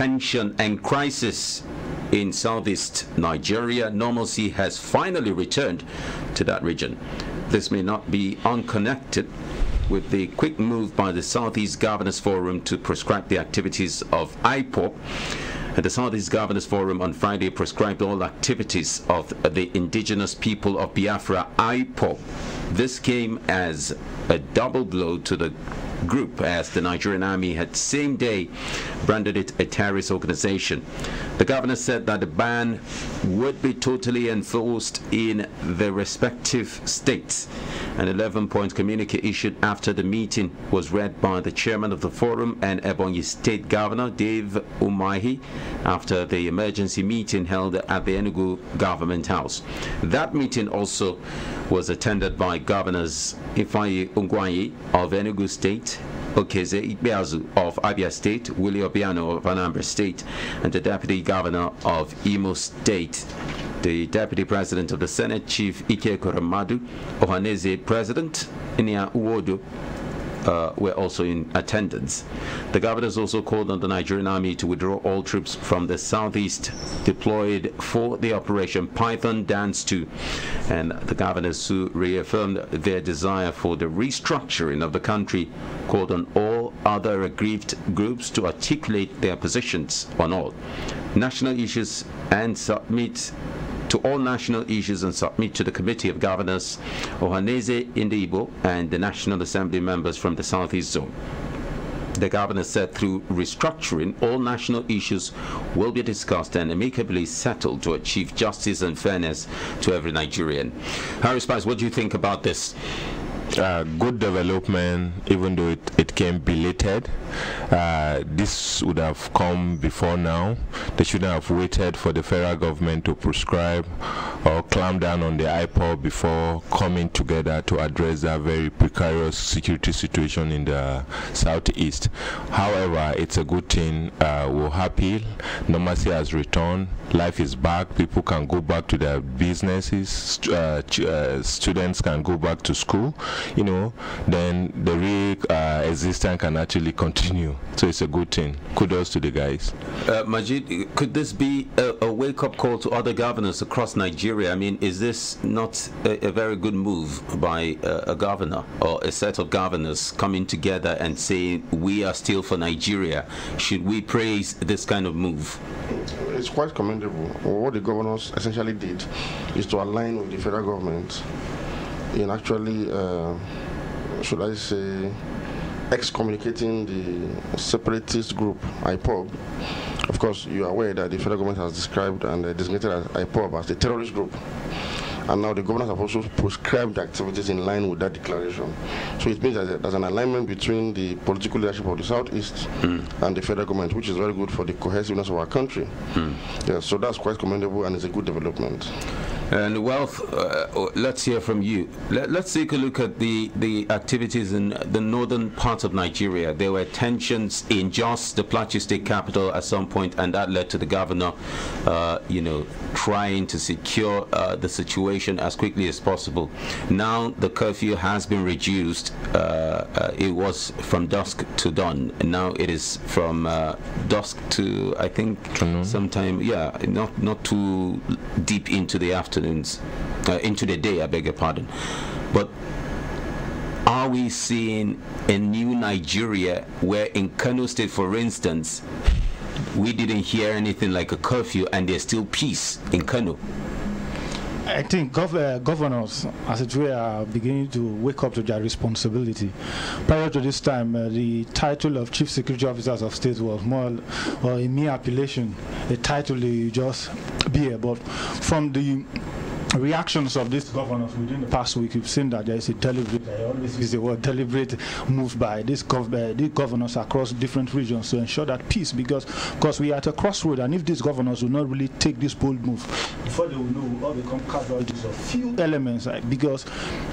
tension and crisis in southeast Nigeria. Normalcy has finally returned to that region. This may not be unconnected with the quick move by the Southeast Governors Forum to prescribe the activities of IPOB. And the Southeast Governors Forum on Friday prescribed all activities of the indigenous people of Biafra, IPOB. This came as a double blow to the group, as the Nigerian army had same day branded it a terrorist organization. The governor said that the ban would be totally enforced in the respective states. An 11-point communique issued after the meeting was read by the chairman of the forum and Ebonyi State Governor Dave Umahi after the emergency meeting held at the Enugu Government House. That meeting also was attended by Governors Ifeanyi Ungwanyi of Enugu State, Okeze Ikpeazu of Abia State, Willie Obiano of Anambra State, and the Deputy Governor of Imo State. The Deputy President of the Senate, Chief Ike Koramadu, Ohaneze President Inia Uwodo, were also in attendance. The governors also called on the Nigerian army to withdraw all troops from the southeast deployed for the Operation Python Dance 2, and the governors who reaffirmed their desire for the restructuring of the country called on all other aggrieved groups to articulate their positions on all national issues and submit to all national issues and submit to the Committee of Governors, Ohaneze Indibo, and the National Assembly members from the Southeast Zone. The governor said through restructuring, all national issues will be discussed and amicably settled to achieve justice and fairness to every Nigerian. Harry Spice, what do you think about this? Good development, even though it came belated. This would have come before now. They shouldn't have waited for the federal government to prescribe or clamp down on the IPOB before coming together to address that very precarious security situation in the southeast. However, it's a good thing. We're happy. Normalcy has returned. Life is back. People can go back to their businesses. Students can go back to school. You know, then the real existence can actually continue. So it's a good thing. Kudos to the guys. Majid, could this be a wake-up call to other governors across Nigeria? I mean, is this not a very good move by a governor or a set of governors coming together and saying we are still for Nigeria? Should we praise this kind of move? It's quite commendable. What the governors essentially did is to align with the federal government in actually, should I say, excommunicating the separatist group, IPOB. Of course, you are aware that the federal government has described and designated IPOB as a terrorist group. And now the governors have also prescribed activities in line with that declaration. So it means that there's an alignment between the political leadership of the Southeast and the federal government, which is very good for the cohesiveness of our country. Yeah, so that's quite commendable and it's a good development. And Wealth, let's hear from you. Let's take a look at the activities in the northern part of Nigeria. There were tensions in Jos, the Plateau State capital, at some point, and that led to the governor, trying to secure the situation as quickly as possible. Now the curfew has been reduced. It was from dusk to dawn, and now it is from dusk to, I think, sometime, yeah, not too deep into the afternoon. Into the day, I beg your pardon. But are we seeing a new Nigeria where in Kano State, for instance, we didn't hear anything like a curfew and there's still peace in Kano? I think governors, as it were, are beginning to wake up to their responsibility. Prior to this time, the title of Chief Security Officers of State was more or a mere appellation, a title they just bear. But from the reactions of these governors within the past week, you've seen that there is a deliberate, I always use the word deliberate, move by these governors across different regions to ensure that peace, because we are at a crossroad, and if these governors will not really take this bold move, before they will know, we'll all become casualties of few elements, because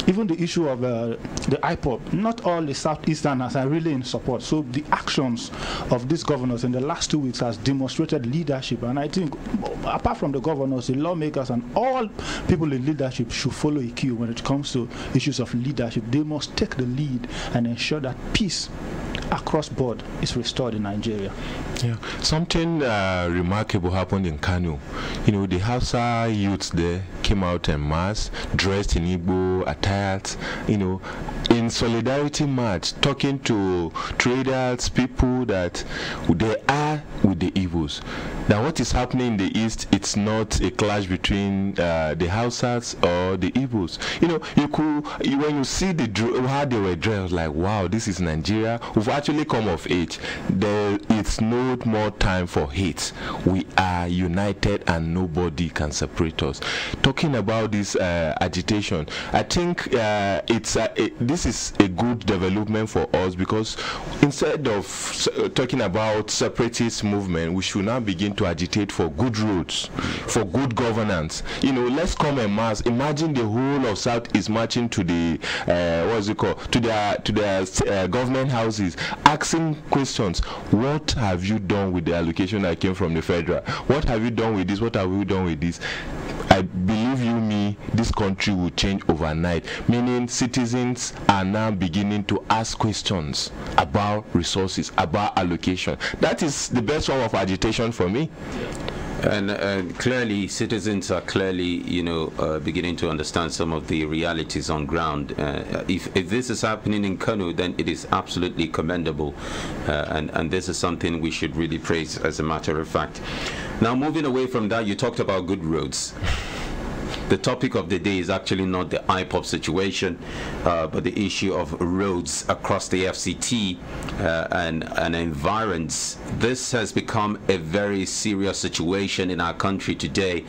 even the issue of the IPOB, not all the Southeasterners are really in support. So the actions of these governors in the last 2 weeks has demonstrated leadership, and I think apart from the governors, the lawmakers and all people in leadership should follow a cue when it comes to issues of leadership. They must take the lead and ensure that peace across board is restored in Nigeria. Yeah, something remarkable happened in Kano. You know, the Hausa youths there came out en masse, dressed in Igbo attires, you know, in solidarity march, talking to traders, people that they are with the Igbos. Now, what is happening in the East, it's not a clash between the Hausas or the Igbos. You know, when you see how they were dressed, like, wow, this is Nigeria. We've actually come of age. It's no more time for hate. We are united and nobody can separate us. Talking about this agitation, I think this is a good development for us, because instead of talking about separatist movement, we should now begin to agitate for good roads, for good governance. You know, let's come en masse. Imagine the whole of South is marching to the to their government houses, asking questions. What have you done with the allocation that came from the federal? What have you done with this? What have you done with this? I believe you me, this country will change overnight, meaning citizens are now beginning to ask questions about resources, about allocation. That is the best form of agitation for me. And clearly, citizens are clearly, you know, beginning to understand some of the realities on ground. If this is happening in Kano, then it is absolutely commendable, and this is something we should really praise, as a matter of fact. Now, moving away from that, you talked about good roads. The topic of the day is actually not the IPOP situation, but the issue of roads across the FCT and environs. This has become a very serious situation in our country today.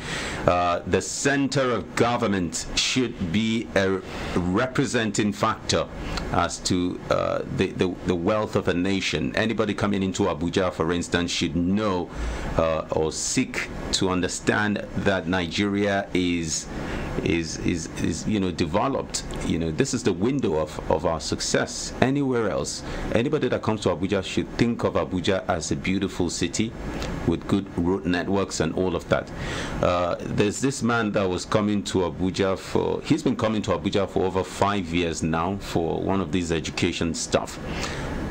The center of government should be a representing factor as to the wealth of a nation. Anybody coming into Abuja, for instance, should know or seek to understand that Nigeria is you know, developed. You know, this is the window of our success. Anywhere else, anybody that comes to Abuja should think of Abuja as a beautiful city with good road networks and all of that. There's this man that was coming to Abuja he's been coming to Abuja for over 5 years now for one of these education stuff.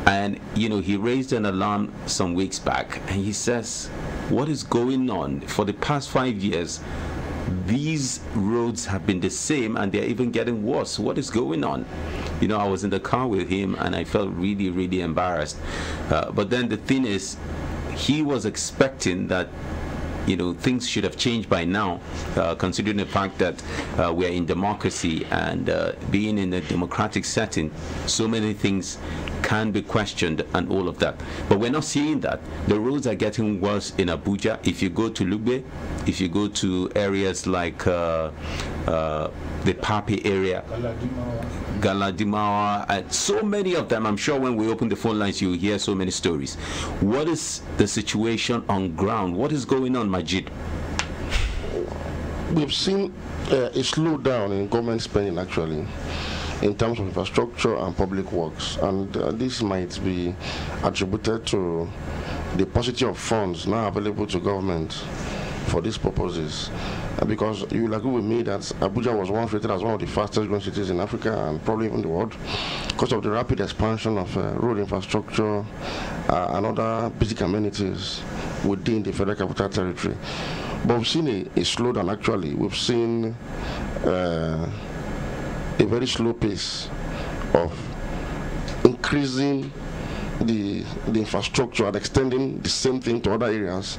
And, you know, he raised an alarm some weeks back, and he says, what is going on? For the past 5 years, these roads have been the same, and they're even getting worse. What is going on? You know, I was in the car with him, and I felt really, really embarrassed. But then the thing is, he was expecting that, you know, things should have changed by now, considering the fact that we're in democracy, and being in a democratic setting, so many things can be questioned and all of that. But we're not seeing that. The roads are getting worse in Abuja. If you go to Lugbe, if you go to areas like the Papi area, Galadimawa, and so many of them, I'm sure when we open the phone lines, you'll hear so many stories. What is the situation on ground? What is going on, Majid? We've seen a slowdown in government spending, actually, in terms of infrastructure and public works, and this might be attributed to the paucity of funds now available to government for these purposes. Because you will agree with me that Abuja was once rated as one of the fastest growing cities in Africa and probably even the world, because of the rapid expansion of road infrastructure and other basic amenities within the Federal Capital Territory. But we've seen a slowdown, actually. We've seen a very slow pace of increasing the infrastructure and extending the same thing to other areas,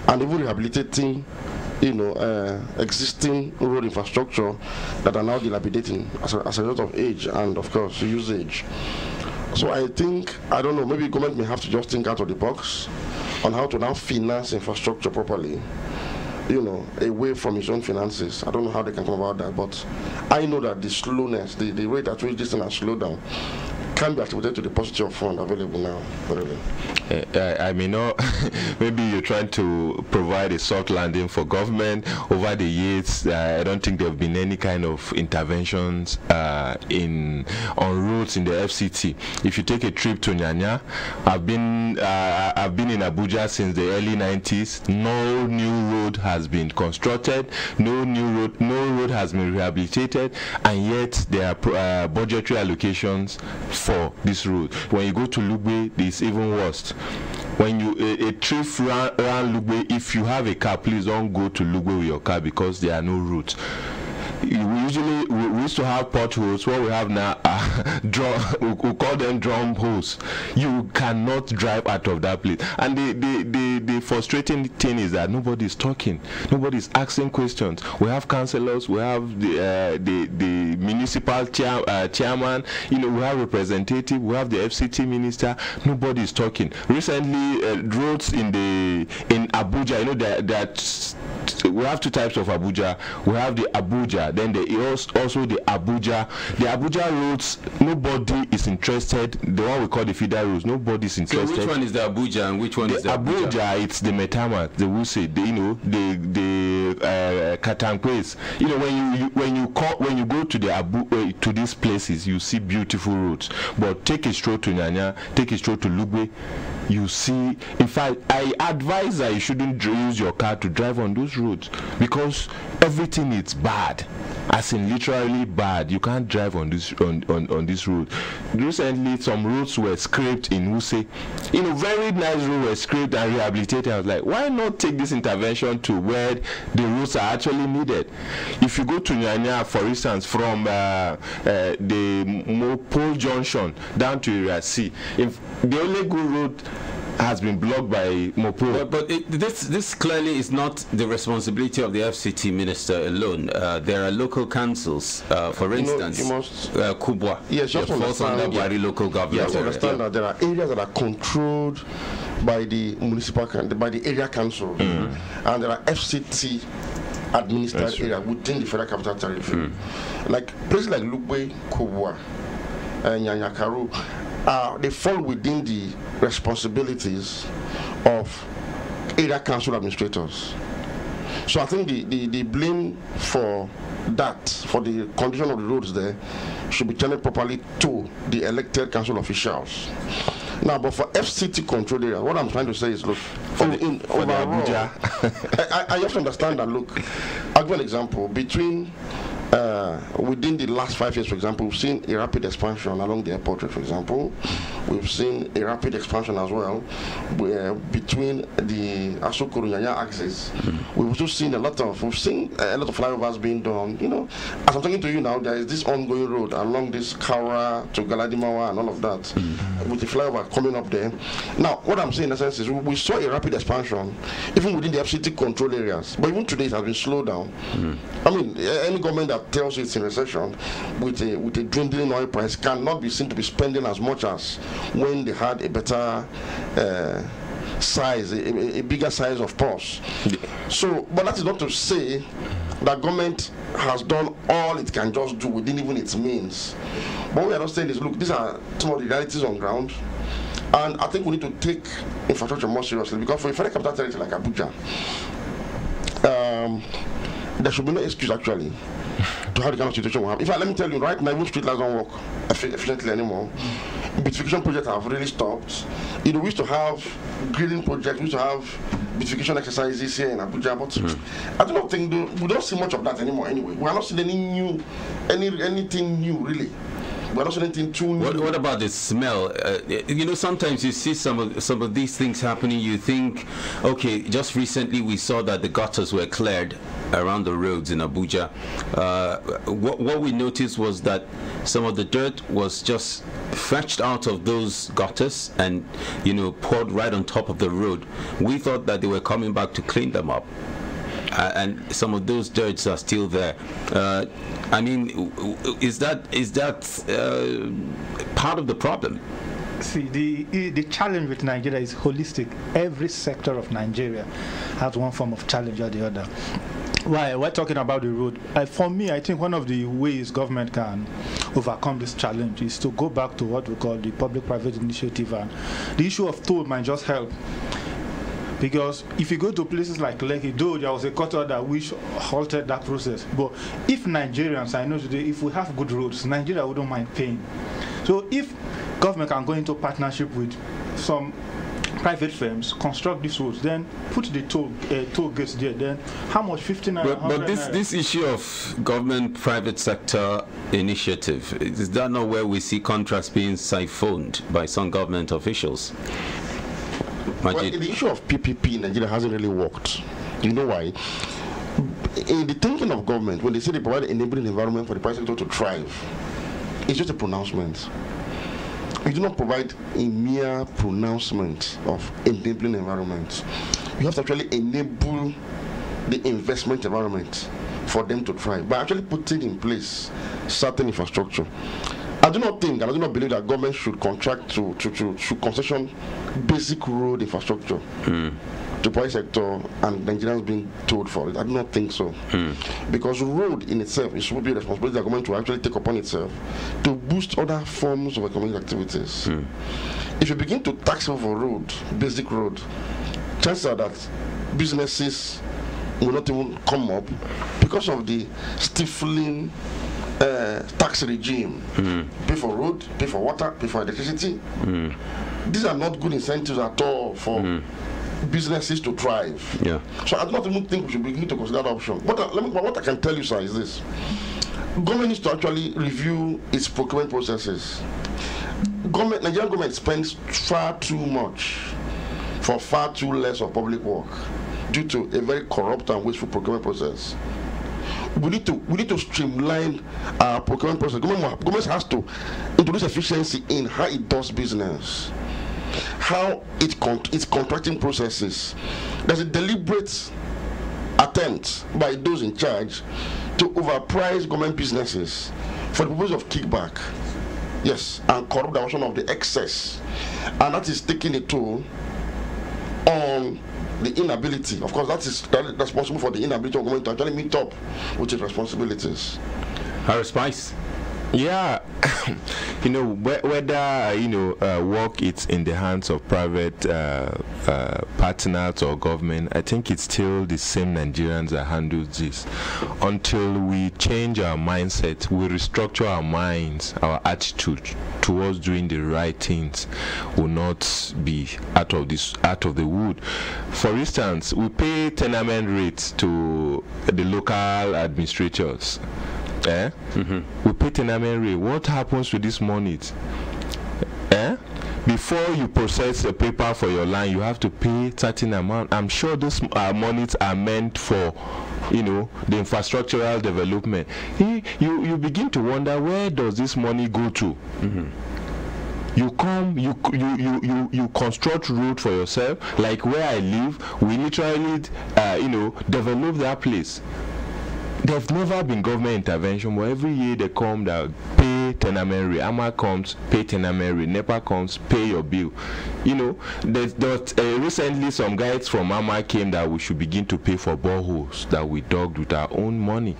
and even rehabilitating, you know, existing road infrastructure that are now dilapidating as a result of age and, of course, usage. So I think, I don't know, maybe government may have to just think out of the box on how to now finance infrastructure properly, you know, away from its own finances. I don't know how they can come about that, but I know that the slowness, the rate at which this thing has slowed down, can be attributed to the paucity of funds available now. I may not, maybe you were trying to provide a soft landing for government. Over the years, I don't think there have been any kind of interventions on roads in the FCT. If you take a trip to Nyanya, I've been in Abuja since the early 90s. No new road has been constructed. No road has been rehabilitated, and yet there are budgetary allocations for this road. When you go to Lugbe, it's even worse. When you a trip around Lugbe, if you have a car, please don't go to Lugbe with your car because there are no routes. We used to have potholes. What we have now we call them drum holes. You cannot drive out of that place. And the frustrating thing is that nobody is talking, nobody is asking questions. We have councillors, we have the municipal chairman, we have representative, we have the FCT minister. Nobody is talking. Recently, roads in Abuja, that we have two types of Abuja. We have the Abuja, then also the Abuja. The Abuja roads, nobody is interested. The one we call the feeder roads, nobody is interested. So which one is the Abuja and which one is the Abuja? Abuja, it's the Metama, the Wuse, the Katankwe's. When you go to the to these places, you see beautiful roads. But take a stroll to Nyanya, take a stroll to Lugbe, you see. In fact, I advise that you shouldn't use your car to drive on those roads because everything is bad, as in literally bad. You can't drive on this road. Recently, some roads were scraped in Wuse. Very nice roads were scraped and rehabilitated. I was like, why not take this intervention to where the roads are actually needed? If you go to Nyanya, for instance, from the Mopol Junction down to Area C, if the only good road has been blocked by Mopol. But this clearly is not the responsibility of the FCT minister alone. There are local councils, for instance, Kubwa. Yes, just understand. Local government. You have to understand that there are areas that are controlled by the by the area council, and there are FCT administered areas within the Federal Capital Territory. Like places like Lugbe, Kubwa, and Nyanyakaru. They fall within the responsibilities of area council administrators. So I think the blame for that, for the condition of the roads there, should be channeled properly to the elected council officials. Now, but for FCT control area, what I'm trying to say is, look, overall, I have to understand that, look, I'll give an example. Within the last 5 years, for example, we've seen a rapid expansion along the airport, for example. We've seen a rapid expansion as well between the Asokoro-Nyanya axis. We've also seen a lot of flyovers being done. As I'm talking to you now, there is this ongoing road along this Kaura to Galadimawa and all of that, with the flyover coming up there. Now, what I'm saying in essence is we saw a rapid expansion even within the FCT control areas, but even today it has been slowed down. I mean, any government that tells you it's in recession with a dwindling oil price cannot be seen to be spending as much as when they had a better size, a bigger size of purse. So, but that is not to say that government has done all it can just do within even its means. But what we are not saying is, look, these are some of the realities on ground, and I think we need to take infrastructure more seriously, because for a Federal Capital Territory like Abuja, there should be no excuse actually to have the kind of situation we have. In fact, let me tell you, right now, even street lights don't work efficiently anymore. Beautification projects have really stopped. We used to have grading projects, we used to have beautification exercises here in Abuja, but I do not think we don't see much of that anymore anyway. We are not seeing anything new really. We're not seeing anything too new. What about the smell? Sometimes you see some of these things happening, you think, okay, just recently we saw that the gutters were cleared around the roads in Abuja. What we noticed was that some of the dirt was just fetched out of those gutters and poured right on top of the road. We thought that they were coming back to clean them up, and some of those dirts are still there. I mean, is that part of the problem? See, the challenge with Nigeria is holistic. Every sector of Nigeria has one form of challenge or the other. Why? We're talking about the road. For me, I think one of the ways government can overcome this challenge is to go back to what we call the public-private initiative. And the issue of toll might just help. Because if you go to places like Lekki, though there was a court order which halted that process, but if Nigerians, I know today, if we have good roads, Nigeria wouldn't mind paying. So if government can go into partnership with some private firms, construct these roads, then put the toll gates there, then how much? 15 naira? But this issue of government private sector initiative, is that not where we see contracts being siphoned by some government officials? Well, the issue of PPP in Nigeria hasn't really worked. You know why? In the thinking of government, when they say they provide an enabling environment for the private sector to thrive, it's just a pronouncement. You do not provide a mere pronouncement of enabling environment. You have to actually enable the investment environment for them to thrive by actually putting in place certain infrastructure. I do not think, and I do not believe that government should contract to concession basic road infrastructure to private sector and Nigerians being told for it. I do not think so. Because road in itself is supposed to be a responsibility that government will actually take upon itself to boost other forms of economic activities. If you begin to tax over road, basic road, chances are that businesses will not even come up because of the stifling tax regime. Pay for road, pay for water, pay for electricity. These are not good incentives at all for businesses to thrive. So I do not even think we should begin to consider that option. What I can tell you, sir, is this. Government needs to actually review its procurement processes. Nigerian government spends far too much for far too less of public work due to a very corrupt and wasteful procurement process. We need to streamline our procurement process. Government has to introduce efficiency in how it does business, how its contracting processes. There's a deliberate attempt by those in charge to overprice government businesses for the purpose of kickback, yes, and corrupt the version of the excess, and that is taking a toll on the inability. Of course, that is responsible for the inability of government to actually meet up with its responsibilities. Harris Spice. Yeah, whether work it's in the hands of private partners or government, I think it's still the same Nigerians that handle this. Until we change our mindset, we restructure our minds, our attitude towards doing the right things will not be out of the wood. For instance, we pay tenement rates to the local administrators. We pay tenement rate. What happens to this money? Before you process a paper for your land, you have to pay certain amount. I'm sure those monies are meant for, the infrastructural development. You begin to wonder, where does this money go to? You come, you construct road for yourself. Like where I live, we literally, develop that place. There's never been government intervention, but every year they come, that pay tenement rate. AMA comes, pay tenement rate. NEPA comes, pay your bill. Recently some guys from AMA came that we should begin to pay for boreholes that we dug with our own money.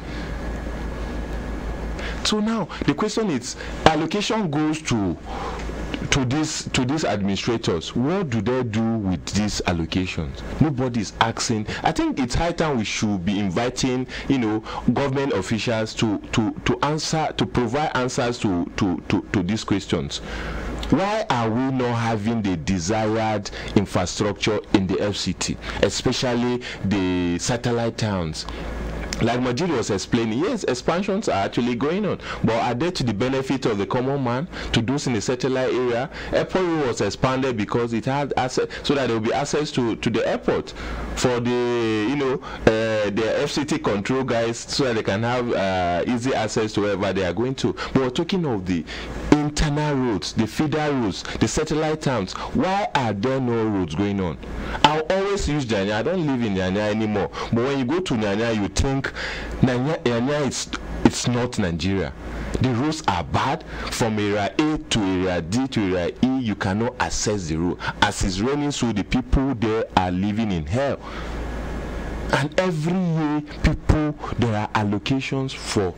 So now the question is, allocation goes to these administrators. What do they do with these allocations? Nobody is asking. I think it's high time we should be inviting, government officials to provide answers to these questions. Why are we not having the desired infrastructure in the FCT, especially the satellite towns? Like Majid was explaining, yes, expansions are actually going on, but are they to the benefit of the common man, to those in the satellite area? Airport was expanded because it had access, so that there will be access to the airport for the the FCT control guys, so that they can have easy access to wherever they are going to. But we're talking of the internal roads, the feeder roads, the satellite towns. Why are there no roads going on? I'll always use Nyanya. I don't live in Nyanya anymore, but when you go to Nyanya, you think Nyanya it's not Nigeria. The roads are bad. From area A to area D to area E, you cannot access the road. As it's raining, so the people there are living in hell. And every year, there are allocations for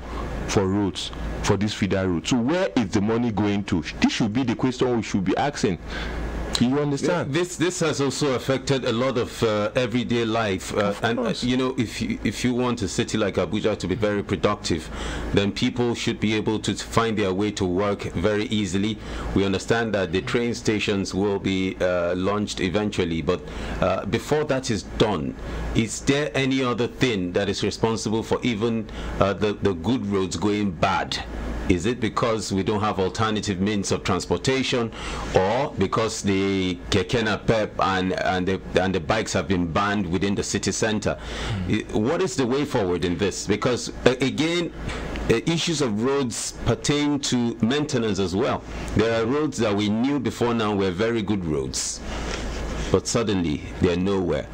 roads, for this feeder road. So where is the money going to? This should be the question we should be asking. You understand? This has also affected a lot of everyday life, and you know, if you want a city like Abuja to be very productive, then people should be able to find their way to work very easily. We understand that the train stations will be launched eventually, but before that is done, is there any other thing that is responsible for even the good roads going bad? Is it because we don't have alternative means of transportation, or because the keke napep and the bikes have been banned within the city center? What is the way forward in this? Because again, issues of roads pertain to maintenance as well. There are roads that we knew before now were very good roads, but suddenly they're nowhere.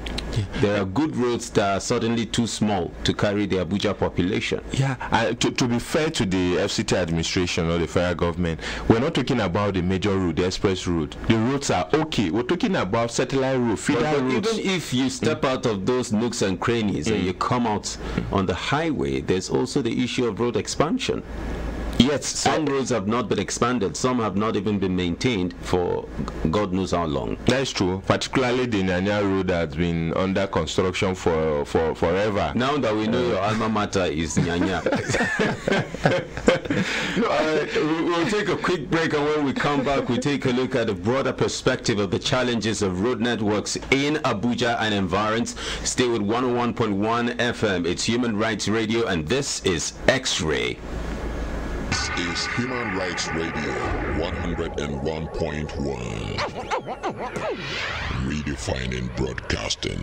There are good roads that are suddenly too small to carry the Abuja population. Yeah, to be fair to the FCT administration or the federal government, we're not talking about the major road, the express road. The roads are okay. We're talking about satellite road, feeder roads. Even if you step out of those nooks and crannies and you come out on the highway, there's also the issue of road expansion. Yes, some roads have not been expanded. Some have not even been maintained for God knows how long. That's true. Particularly the Nyanya road has been under construction for forever. Now that we know your alma mater is Nyanya. We'll take a quick break, and when we come back, we take a look at the broader perspective of the challenges of road networks in Abuja and environs. Stay with 101.1 FM. It's Human Rights Radio, and this is X-Ray. This is Human Rights Radio 101.1. Redefining broadcasting.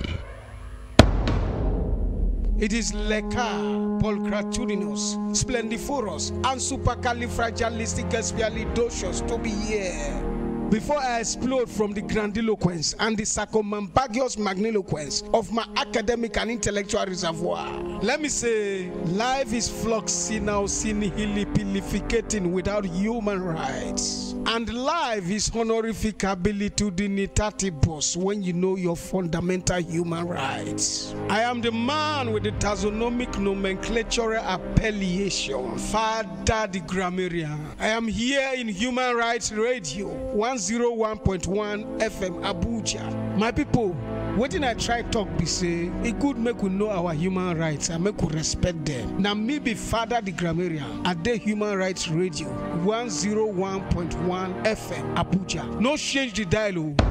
It is Leka, Polcratudinous, Splendiferous, and Supercalifragilisticexpialidocious to be here. Before I explode from the grandiloquence and the circumambiguous magniloquence of my academic and intellectual reservoir, let me say, life is fluxinausinihilipilificating without human rights. And life is honorificabilitudinitatibus when you know your fundamental human rights. I am the man with the taxonomic nomenclature appellation, Father the Grammarian. I am here in Human Rights Radio 101.1 FM Abuja. My people, what did I try talk be say? It could make we know our human rights and make we respect them. Now me be Father the Grammarian at the Human Rights Radio 101.1 FM Abuja. No change the dialogue.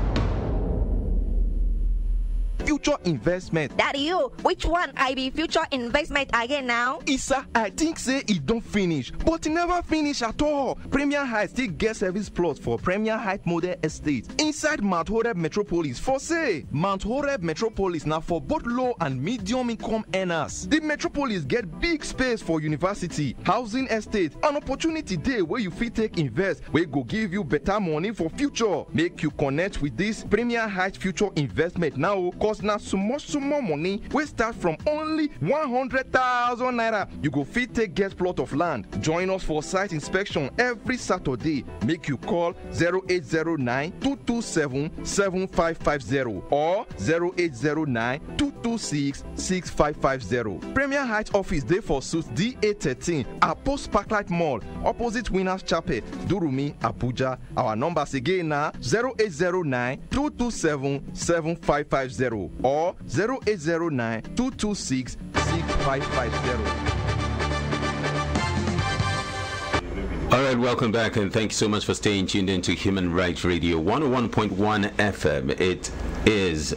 Future investment. Daddy, you, which one I be future investment again now? Isa, I think say it don't finish, but it never finish at all. Premier Heights still get service plots for Premier Heights Model Estate inside Mount Horeb Metropolis for sale. Mount Horeb Metropolis now for both low and medium income earners. The Metropolis get big space for university, housing estate, an opportunity day where you fit take invest, where go give you better money for future. Make you connect with this Premier Heights future investment now. Cause now so much money we start from only 100,000 naira. You go fit take get plot of land. Join us for site inspection every Saturday. Make you call 0809-227-7550 or 0809-226-6550. Premier Heights office day for suit DA13 at Post Parklight Mall opposite Winners Chapel, Durumi, Abuja. Our numbers again now 0809-227-7550 or 0809-226-6550. All right, welcome back, and thank you so much for staying tuned into Human Rights Radio 101.1 FM. It is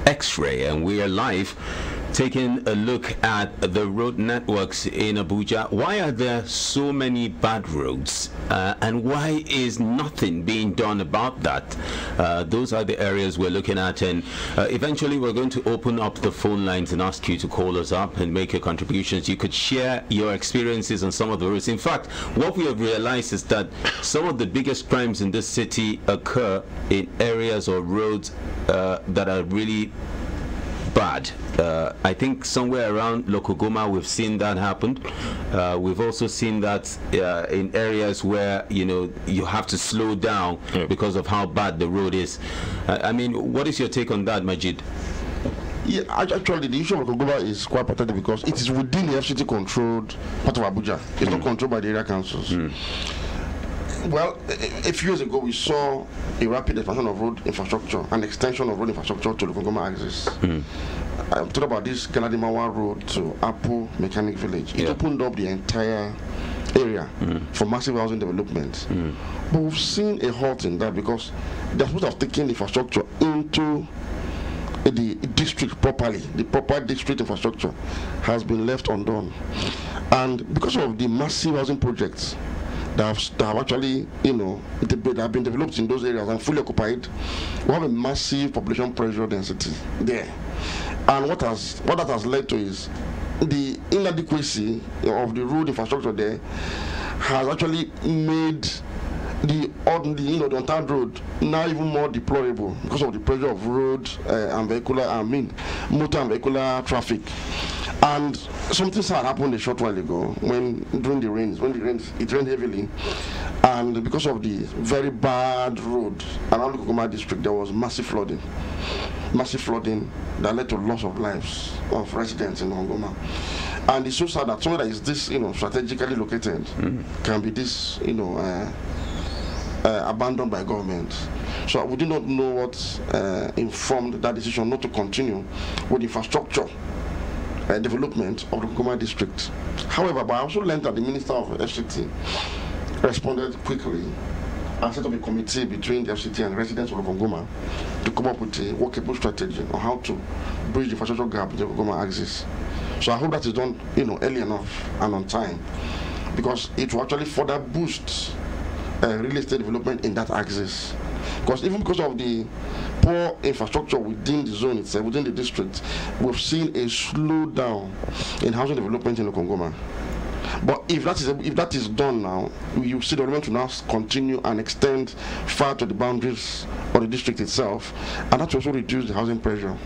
X-Ray, and we are live taking a look at the road networks in Abuja. Why are there so many bad roads, and why is nothing being done about that? Those are the areas we're looking at, and eventually we're going to open up the phone lines and ask you to call us up and make your contributions. You could share your experiences on some of the roads. In fact, what we have realized is that some of the biggest crimes in this city occur in areas or roads that are really bad. I think somewhere around Lokogoma we've seen that happen. We've also seen that in areas where you have to slow down because of how bad the road is. I mean, what is your take on that, Majid? Yeah, actually, the issue of Lokogoma is quite pathetic because it is within the FCT controlled part of Abuja. It's not controlled by the area councils. Well, a few years ago, we saw a rapid expansion of road infrastructure and extension of road infrastructure to the Kongoma axis. I'm talking about this Galadimawa Road to Apu Mechanic Village. It opened up the entire area for massive housing development. But we've seen a halt in that because they're supposed to have taken infrastructure into the district properly. The proper district infrastructure has been left undone. And because of the massive housing projects that have actually, that have been developed in those areas and fully occupied, we have a massive population pressure density there. And what that has led to is the inadequacy of the road infrastructure there has actually made the entire road now even more deplorable because of the pressure of road and motor and vehicular traffic. And something sad happened a short while ago during the rains. It rained heavily, and because of the very bad road around the Kongoma district, there was massive flooding that led to loss of lives of residents in Kongoma. And it's so sad that somewhere that is this, strategically located can be this, abandoned by government. So we do not know what informed that decision not to continue with infrastructure development of the Kongoma district. However, but I also learned that the Minister of FCT responded quickly and set up a committee between the FCT and residents of Kongoma to come up with a workable strategy on how to bridge the infrastructure gap in the Kongoma axis. So I hope that is done, early enough and on time, because it will actually further boost real estate development in that axis. Because even because of the poor infrastructure within the zone itself, within the district, we've seen a slowdown in housing development in the Kongoma. But if that is done now, you see the development to now continue and extend far to the boundaries of the district itself, and that will also reduce the housing pressure.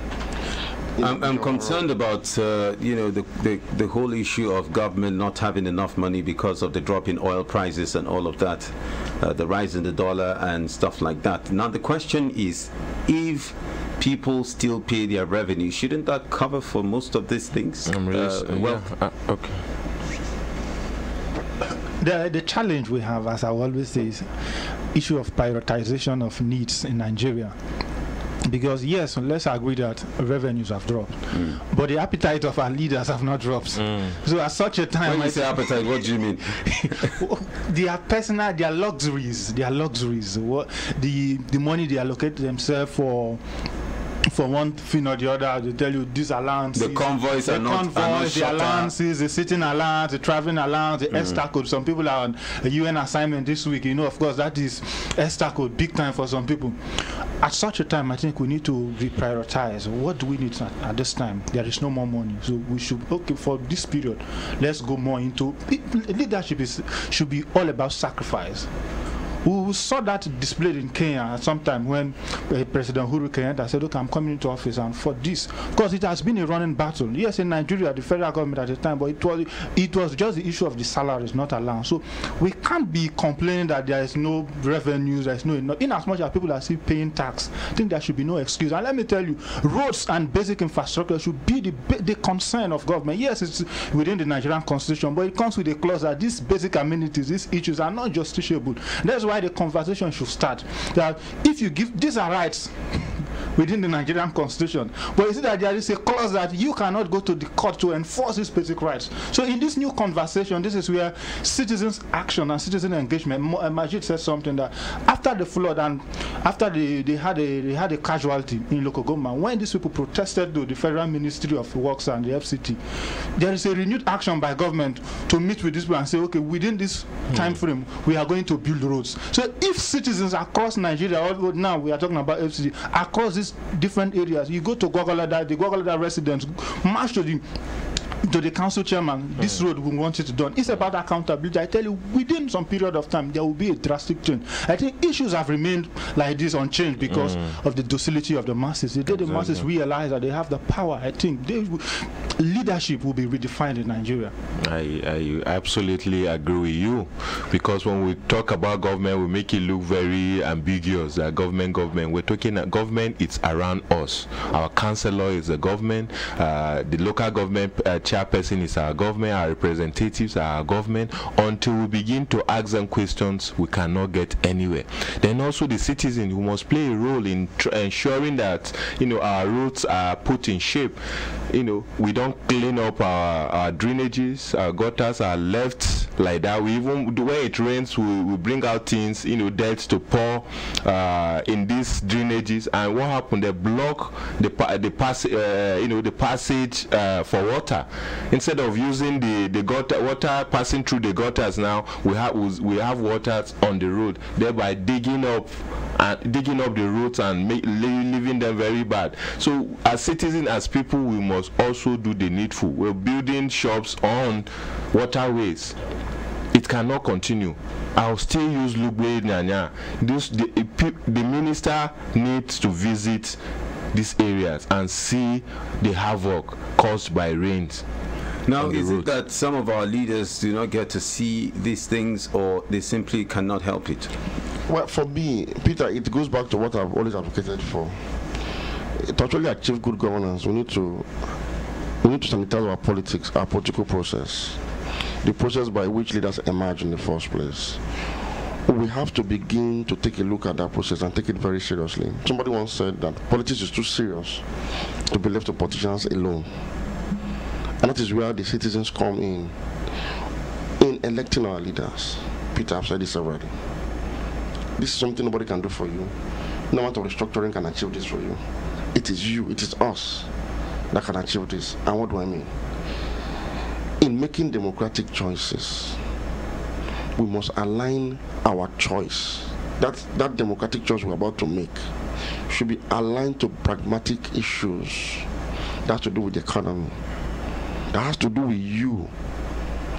I'm concerned about the whole issue of government not having enough money because of the drop in oil prices and all of that, the rise in the dollar and stuff like that. Now the question is, if people still pay their revenue, shouldn't that cover for most of these things? Okay. The challenge we have, as I always say, is issue of prioritization of needs in Nigeria. Because yes, let's agree that revenues have dropped, but the appetite of our leaders have not dropped. So at such a time, when you say appetite, what do you mean? Their personal, their luxuries, what the money they allocate themselves for one thing or the other, they tell you these allowances, the convoys are not the allowances, the sitting allowance, the traveling allowance, the ESTA code. Some people are on a UN assignment this week. Of course, that is ESTA code, big time for some people. At such a time, I think we need to reprioritize. What do we need at this time? There is no more money, so we should for this period. Let's go more into leadership. Should be all about sacrifice. We saw that displayed in Kenya at some time when President Uhuru Kenyatta said, "Look, I'm coming into office and for this," because it has been a running battle. Yes, in Nigeria, the federal government at the time, but it was just the issue of the salaries, not allowance. So we can't be complaining that there is no revenues, there is no enough. In as much as people are still paying tax, I think there should be no excuse. And let me tell you, roads and basic infrastructure should be the concern of government. Yes, it's within the Nigerian constitution, but it comes with a clause that these basic amenities, these issues are not justiciable. That's why the conversation should start, that if you give, these are rights within the Nigerian constitution, but you see that there is a clause that you cannot go to the court to enforce these basic rights. So in this new conversation, this is where citizens' action and citizen engagement. Majid said something that after the flood and after they had a casualty in Lokogoma, when these people protested to the Federal Ministry of Works and the FCT, there is a renewed action by government to meet with these people and say, okay, within this time frame, we are going to build roads. So if citizens across Nigeria, although now we are talking about FCT, across these different areas, you go to Gwagwalada, the Gwagwalada residents march to the council chairman, this road we want it done. It's about accountability. I tell you, within some period of time, there will be a drastic change. I think issues have remained like this unchanged because of the docility of the masses. The day the masses realize that they have the power, I think leadership will be redefined in Nigeria. I absolutely agree with you, because when we talk about government, we make it look very ambiguous. Government. We're talking government, it's around us. Our councillor is the government, the local government chairperson is our government, our representatives are our government. Until we begin to ask them questions, we cannot get anywhere. Then also the citizen who must play a role in ensuring that, you know, our roads are put in shape. You know, we don't clean up our drainages, our gutters are left like that. We even, when it rains, we bring out things, you know, dirt to pour in these drainages, and what happened? They block the passage for water. Instead of using the water passing through the gutters, now we have water on the road, thereby digging up the roads and leaving them very bad. So as citizens, as people, we must also do the needful. We're building shops on waterways. It cannot continue. I'll still use Lugbe Nyanya. The minister needs to visit these areas and see the havoc caused by rains. Now, is it that some of our leaders do not get to see these things, or they simply cannot help it? Well, for me, Peter, it goes back to what I've always advocated for. To actually achieve good governance, we need to sanitize our politics, our political process, the process by which leaders emerge in the first place. We have to begin to take a look at that process and take it very seriously. Somebody once said that politics is too serious to be left to politicians alone. And that is where the citizens come in electing our leaders. Peter, I've said this already. This is something nobody can do for you. No amount of restructuring can achieve this for you. It is you, it is us that can achieve this. And what do I mean? In making democratic choices, we must align our choice. That democratic choice we're about to make should be aligned to pragmatic issues that has to do with the economy, that has to do with you,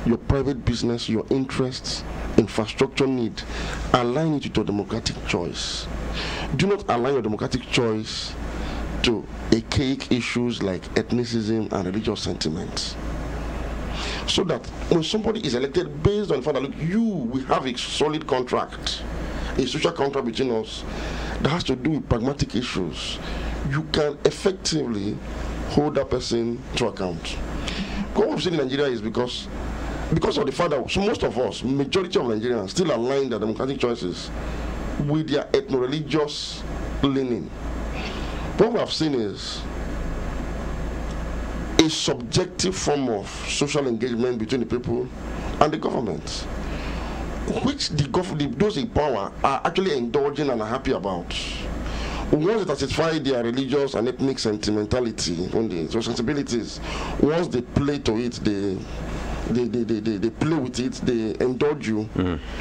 your private business, your interests, infrastructure need. Align it to a democratic choice. Do not align your democratic choice to archaic issues like ethnicism and religious sentiments. So that when somebody is elected based on the fact that, look, we have a solid contract, a social contract between us that has to do with pragmatic issues, you can effectively hold that person to account. What we've seen in Nigeria is because of the fact that so most of us, majority of Nigerians, still align their democratic choices with their ethno-religious leaning. What we have seen is a subjective form of social engagement between the people and the government, which those in power are actually indulging and are happy about. Once they satisfy their religious and ethnic sentimentality, sensibilities, once they play to it, they play with it, they indulge you.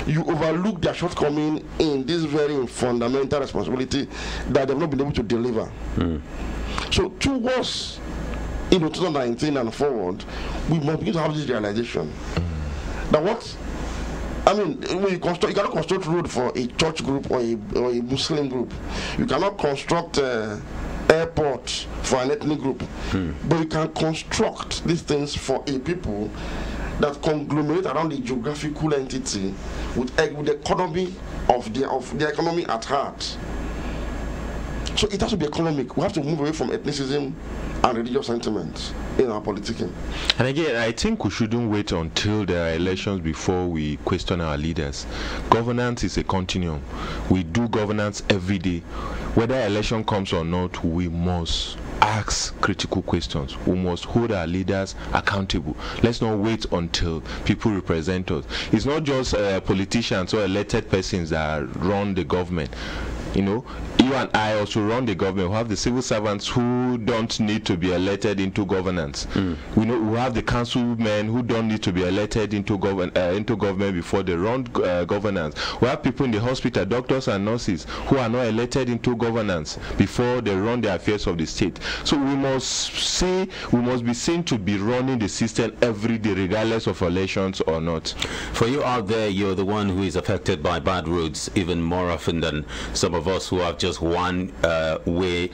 You overlook their shortcoming in this very fundamental responsibility that they've not been able to deliver. So towards 2019 and forward, we must begin to have this realization that when you cannot construct road for a church group or a Muslim group. You cannot construct airport for an ethnic group, but you can construct these things for a people that conglomerate around a geographical entity with the economy of the economy at heart. So it has to be economic. We have to move away from ethnicism and religious sentiments in our politicking. And again, I think we shouldn't wait until there are elections before we question our leaders. Governance is a continuum. We do governance every day. Whether election comes or not, we must ask critical questions. We must hold our leaders accountable. Let's not wait until people represent us. It's not just politicians or elected persons that run the government. You and I also run the government. We have the civil servants who don't need to be elected into governance. We have the councilmen who don't need to be elected into government before they run governance. We have people in the hospital, doctors and nurses, who are not elected into governance before they run the affairs of the state. So we must be seen to be running the system every day, regardless of elections or not. For you out there, you're the one who is affected by bad roads even more often than some of us who have just one way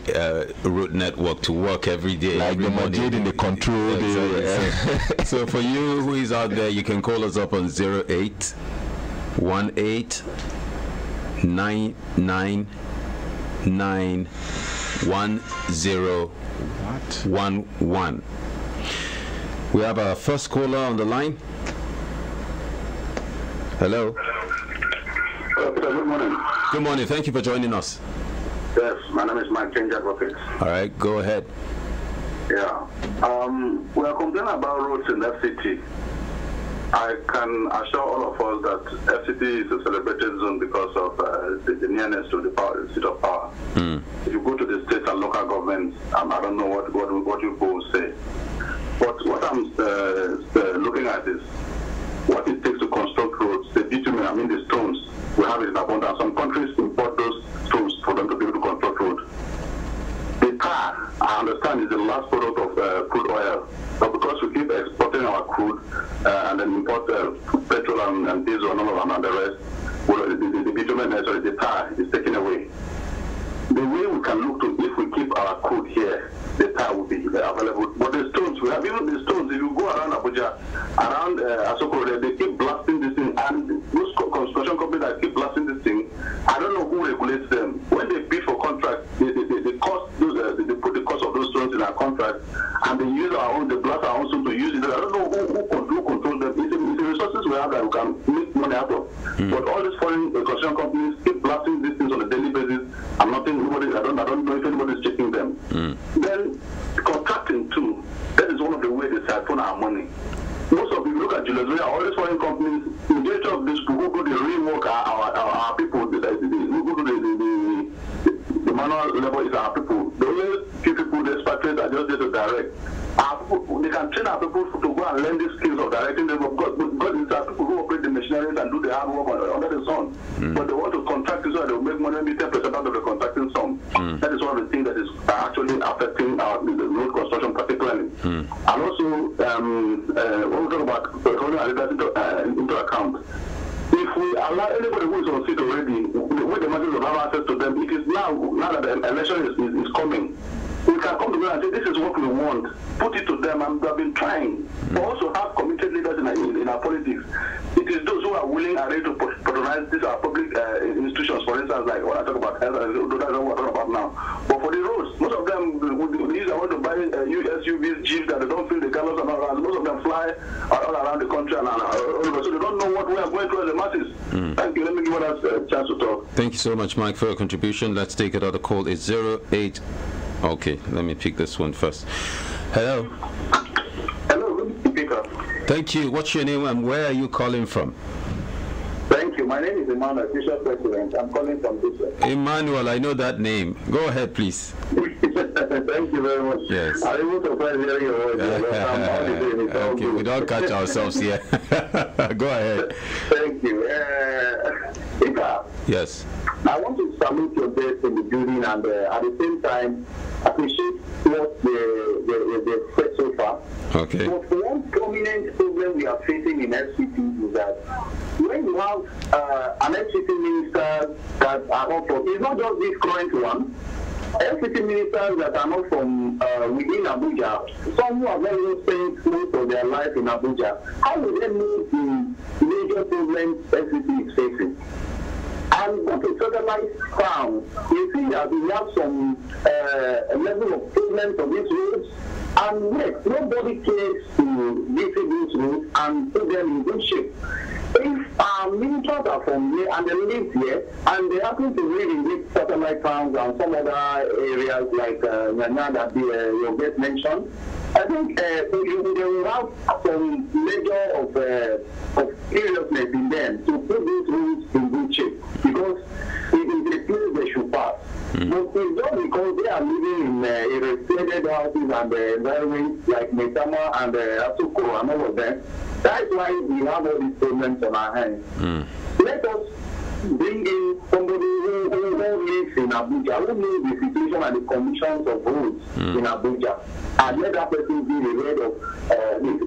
road network to work every day, like the Madrid in the control. Exactly. So for you who is out there, you can call us up on 0818 999 1011. We have our first caller on the line. Hello. Good morning. Good morning. Thank you for joining us. Yes, my name is Mike Change Advocate. All right, go ahead. Yeah. We are complaining about roads in FCT. I can assure all of us that FCT is a celebrated zone because of the nearness to the seat of power. If you go to the state and local governments, I don't know what you will say. But what I'm looking at is what it takes to construct roads, the bitumen, I mean the stones. We have it in abundance. Some countries import those stones for them to be able to construct roads. The tar, I understand, is the last product of crude oil. But because we keep exporting our crude and then import petrol and diesel and all of them and the rest, well, the bitumen, sorry, the tar is taken away. The way we can look to, if we keep our crude here, the tar will be available. But the stones, we have even the stones, if you go around Abuja, around Asokoro, they keep blasting this thing, and those construction companies that keep blasting this thing, I don't know who regulates them. When they bid for contract, they put the cost of those stones in our contract, and they use our own, they blast our own stone to use it. I don't know who controls them. It's the resources we have that we can make money out of. But all these foreign construction companies keep blasting these things on a daily basis, and nothing. I don't know if anybody's checking them. Then contracting too. That is one of the ways they siphon our money. Most of you look at Julius Ray, all these foreign companies, the majority of these people who do the real work are our people. Who do the manual level is our people. The only few people, the expatriates, are just there to direct. Our people, they can train our people to go and learn these skills of directing them. Because it's our people who operate the machineries and do the hard work under the sun. But they want to contract so that they will make money, maybe 10% out of the contracting sum. That is one of the things that is actually affecting the road construction particularly. And also, when we talk about holding our leaders into account, if we allow anybody who is on seat already, with the masses of have access to them, it is now that the election is coming, we can come together and say, this is what we want. Put it to them, and we have been trying. We also have committed leaders in our politics. It is those who are willing and ready to patronize these public institutions, for instance, like when I talk about health, that's what we're talking about now. But for the roads, most of them, these are want to buy SUVs, jeeps that they don't fill the gallows and all around. Most of them fly all around the country, and so they don't know what we are going through as the masses. Thank you. Let me give us a chance to talk. Thank you so much, Mike, for your contribution. Let's take another call. It's 08. Okay, let me pick this one first. Hello. Hello, good speaker. Thank you. What's your name and where are you calling from? Thank you. My name is Emmanuel, Bishop President. I'm calling from Bishop. Emmanuel, I know that name. Go ahead, please. Thank you very much. Yes. I'm able to find hearing your voice. Okay, we don't catch ourselves here. Go ahead. Thank you. Ika, yes. I want to salute your best in the building and at the same time appreciate what they've said so far. Okay. But one prominent problem we are facing in FCT is that when you have an FCT minister that are not from, it's not just this current one, FCT ministers that are not from within Abuja, some who have not even spent most of their life in Abuja, how will they know the major problems FCT is facing? And what a satellite found, you see that we have some level of problems on these roads, and yet nobody cares to visit these roads and put them in good shape. If our ministers are from here and they live here and they happen to live in these satellite towns and some other areas like Nyanya that your guest mentioned, I think they will have some measure of seriousness in them to put these roads in good shape, because it is a place they should pass. But it's not because they are living in irradiated houses and environments like Metama and Asoko and all of them. That's why we have all these problems on our hands. Let us bring in somebody who lives in Abuja, who knows the situation and the conditions of roads in Abuja, and let that person be the head of this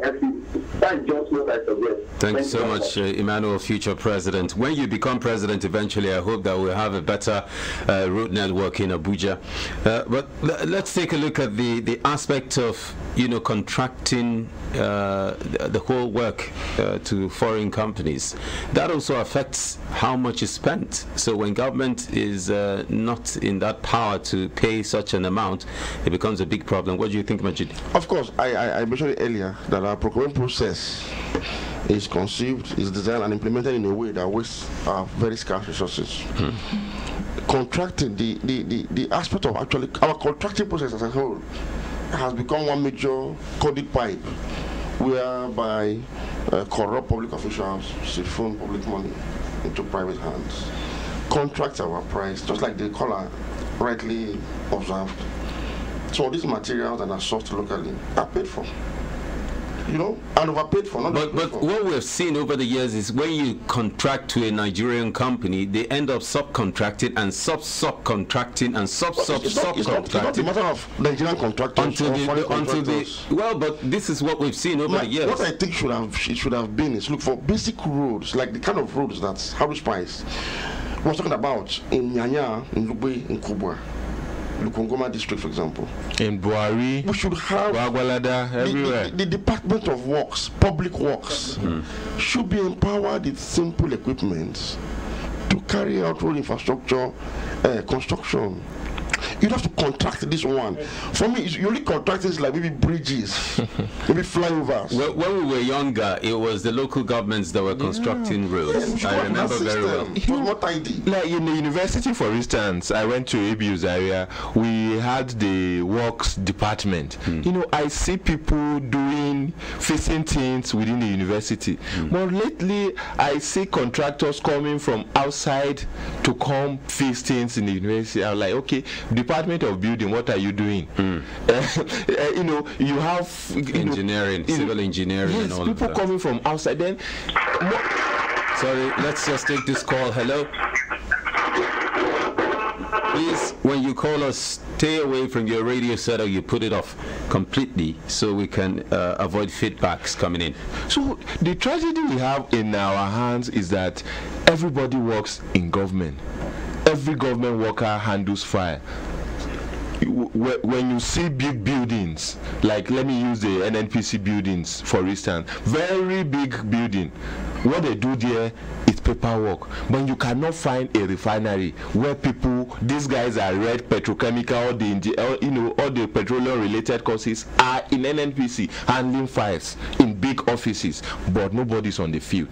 FCT. That's just what I suggest. Thank you so much, Emmanuel, future president. When you become president eventually, I hope that we'll have a better road network in Abuja. But let's take a look at the aspect of, contracting the whole work to foreign companies. That also affects how much is spent. So when government is not in that power to pay such an amount, it becomes a big problem. problem. What do you think, Majid? Of course, I mentioned earlier that our procurement process is conceived, is designed and implemented in a way that wastes our very scarce resources. Contracting, the aspect of actually our contracting process as a whole has become one major coded pipe whereby corrupt public officials siphon public money into private hands. Contracts are priced, just like the caller rightly observed. So these materials that are sourced locally are paid for. You know, and overpaid for. But what we've seen over the years is when you contract to a Nigerian company, they end up subcontracting and subcontracting and subcontracting. It's not a matter of Nigerian contractors well, but this is what we've seen over the years. What I think should have been is look for basic roads, like the kind of roads that Harris Spice was talking about in Nyanya, in Lugbe, in Kubwa. Lukongoma district, for example. In Buhari, we should have Bagwalada, everywhere. The Department of Works, Public Works, should be empowered with simple equipment to carry out road infrastructure construction. You have to contract this one. For me, you only contract things like maybe bridges, maybe flyovers. Well, when we were younger, it was the local governments that were constructing roads. I remember very well. It was not tidy. Like in the university, for instance, I went to Abuja area. We had the works department. You know, I see people fixing things within the university. But lately, I see contractors coming from outside to come fix things in the university. I'm like, okay, Department of Building, what are you doing? You know, you have engineering, civil engineering, yes, and all people of that. coming from outside. Then, sorry, let's just take this call. Hello. Please, when you call us, stay away from your radio set or you put it off completely so we can avoid feedbacks coming in. So the tragedy we have in our hands is that everybody works in government. Every government worker handles fire. When you see big buildings, like let me use the NNPC buildings for instance, very big building, what they do there is paperwork, but you cannot find a refinery where these guys are red petrochemical, all the petroleum related courses are in NNPC handling files in big offices, but nobody's on the field.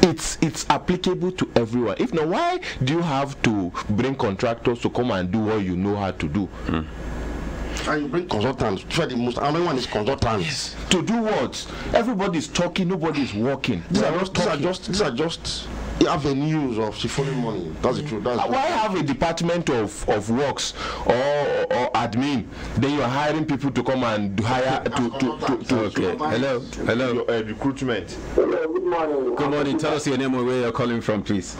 It's applicable to everyone. If not, why do you have to bring contractors to come and do what you know how to do? And you bring consultants. The most one is consultants. Yes. To do what? Everybody's talking, nobody's working. These are just avenues of siphoning money. That's the truth. Why have a department of works or admin? Then you are hiring people to come and hire Okay. Hello. Recruitment. Hello, good morning. Good morning. Tell us your name and where you're calling from, please.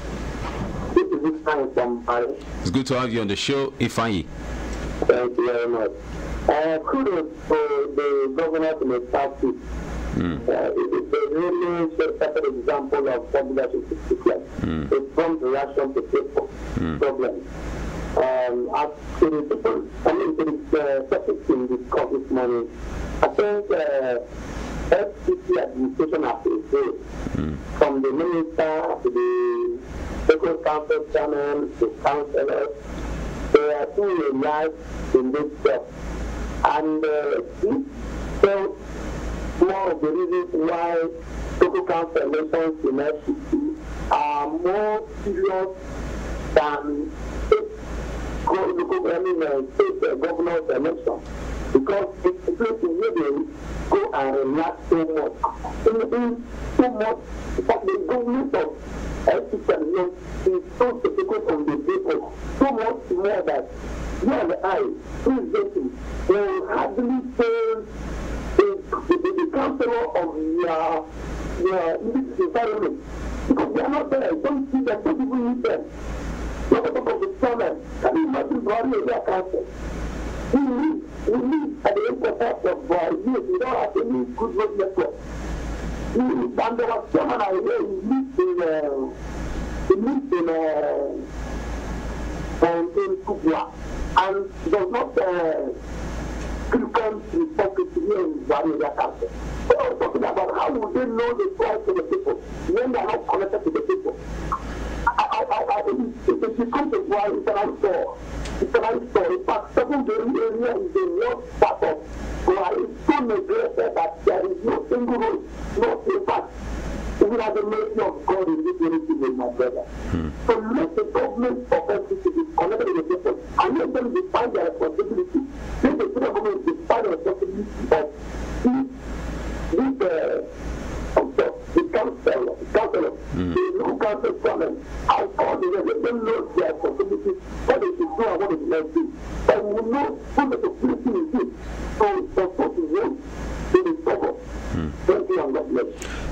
This is Ifeanyi from Paris. It's good to have you on the show, Ifeanyi. Thank you very much. Kudos for the governor to the party. It's a really separate example of popular system. A prompt reaction to people problems. As to the people, to the topic in discuss this morning, I think FCC administration has been from the minister to the local council chairman to councillors. They are doing a lot in this job. And this tells more of the reasons why local council elections in FCC are more serious than state governor's election. Because it's a place where they go and relax so much. In fact, the government of FCC is so difficult on the people, so much more that you and I, who is getting, will hardly say the councillor of your environment. Because they are not there, don't see them, don't even need them. Not to talk of the problem. Can you imagine Buhari as their council? We live at the interface of Buhari. We don't have any good road network. And there was someone I hear he lived in Kubwa and does not frequent report to here in Buhari council. So I was talking about how would they know the price of the people when they are not connected to the people. If you come to Buhari, it's an store. In fact, secondary area is the worst part of why it's so neglected that there is no single road, no impact. We are the mercy of God in this unity with my brother. So let the government of FCC be connected with the people and let them define their responsibility. Let the federal government define the responsibility of the council, the new council government, and all the let them know their responsibility, what they should do and what they should not do. And we know who the security is this. So the support is one.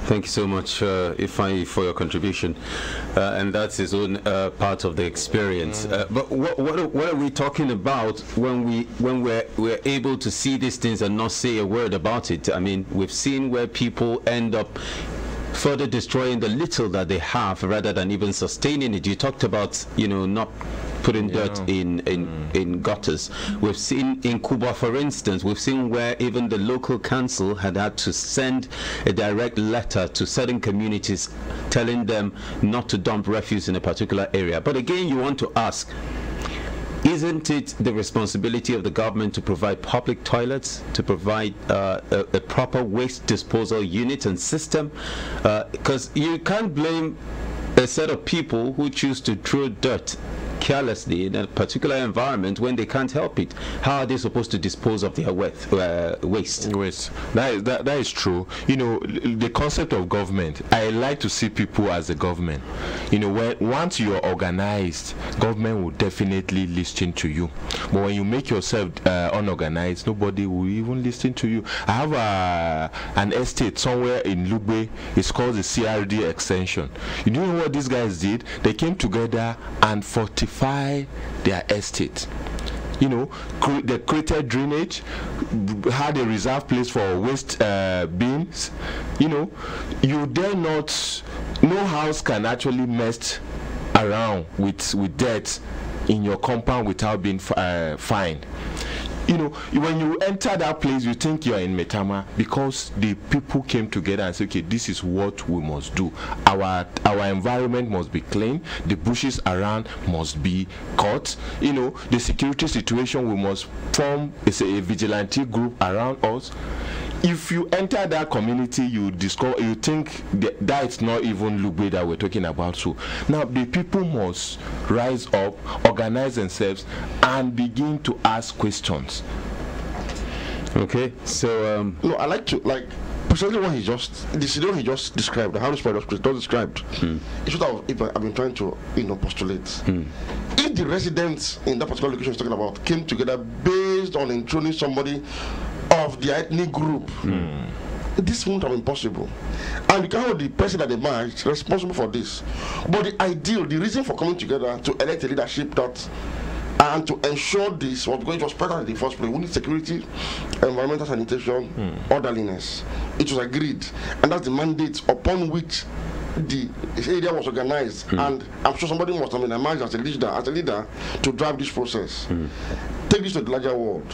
Thank you so much, Ifeanyi, for your contribution, and that's his own part of the experience. But what are we talking about when we're able to see these things and not say a word about it? I mean, we've seen where people end up further destroying the little that they have rather than even sustaining it. You talked about, not putting dirt in gutters. We've seen in Cuba, for instance, we've seen where even the local council had to send a direct letter to certain communities telling them not to dump refuse in a particular area. But again, you want to ask, isn't it the responsibility of the government to provide public toilets, to provide a proper waste disposal unit and system? Because you can't blame a set of people who choose to throw dirt carelessly in a particular environment when they can't help it. How are they supposed to dispose of their waste? That is true. The concept of government, I like to see people as a government. Once you're organized, government will definitely listen to you. But when you make yourself unorganized, nobody will even listen to you. I have an estate somewhere in Lugbe. It's called the CRD extension. You know what these guys did? They came together and fortified their estate. They created drainage, had a reserve place for waste bins. You dare not, no house can actually mess around with dirt in your compound without being fined. When you enter that place, you think you're in Metama because the people came together and said, okay, this is what we must do. Our environment must be clean. The bushes around must be cut. The security situation, we must form a vigilante group around us. If you enter that community, you think that's not even Lugbe that we're talking about. So now the people must rise up, organize themselves, and begin to ask questions. Okay, so no, I like to precisely what the scenario he just described, the House just described. It's what I've been trying to postulate. If the residents in that particular location is talking about came together based on enthroning somebody of the ethnic group, this won't have been possible. And you can hold the person at the march responsible for this. But the reason for coming together to elect a leadership and to ensure this was because it was better in the first place. We need security, environmental sanitation, orderliness. It was agreed, and that's the mandate upon which the area was organized. And I'm sure somebody must have been emerged as a leader to drive this process. Take this to the larger world.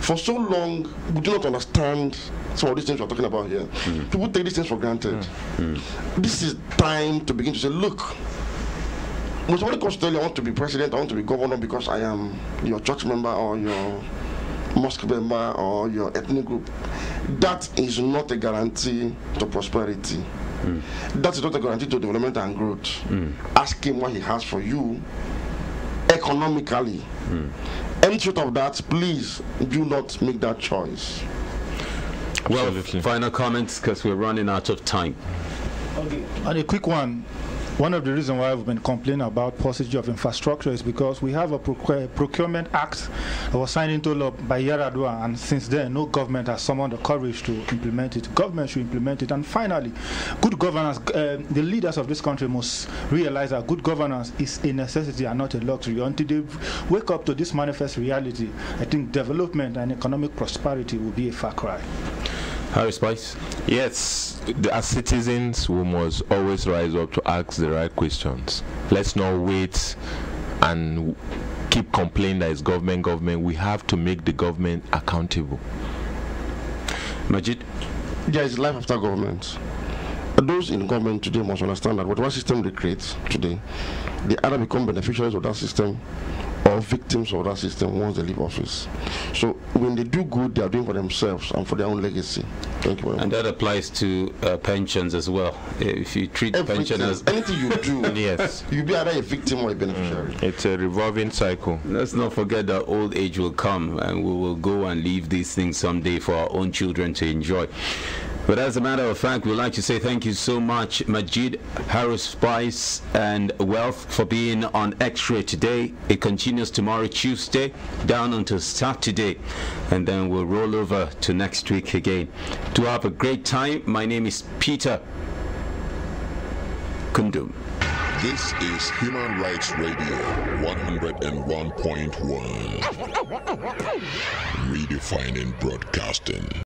For so long, we do not understand some of these things we're talking about here. People take these things for granted. This is time to begin to say, look, when somebody comes to tell you, I want to be president, I want to be governor because I am your church member or your mosque member or your ethnic group, that is not a guarantee to prosperity. That is not a guarantee to development and growth. Ask him what he has for you economically. Any short of that, please do not make that choice. Well, final comments because we're running out of time. Okay, and a quick one. One of the reasons why we've been complaining about paucity of infrastructure is because we have a procurement act that was signed into law by Yaradua, and since then no government has summoned the courage to implement it. Government should implement it. And finally, good governance, the leaders of this country must realize that good governance is a necessity and not a luxury. Until they wake up to this manifest reality, I think development and economic prosperity will be a far cry. Harry Spice? Yes, as citizens, we must always rise up to ask the right questions. Let's not wait and keep complaining that it's government. We have to make the government accountable. Majid? There is life after government. Those in government today must understand that whatever system they create today, they either become beneficiaries of that system or victims of that system once they leave office. So when they do good, they are doing for themselves and for their own legacy. Thank you very much. And that applies to pensions as well. If you treat pensioners, anything you do, yes, you'll be either a victim or a beneficiary. It's a revolving cycle. Let's not forget that old age will come, and we will go and leave these things someday for our own children to enjoy. But as a matter of fact, we'd like to say thank you so much, Majid, Harris Spice, and Wealth, for being on X-Ray today. It continues tomorrow, Tuesday, down until Saturday, and then we'll roll over to next week again. To have a great time, my name is Peter Kundum. This is Human Rights Radio 101.1. Redefining broadcasting.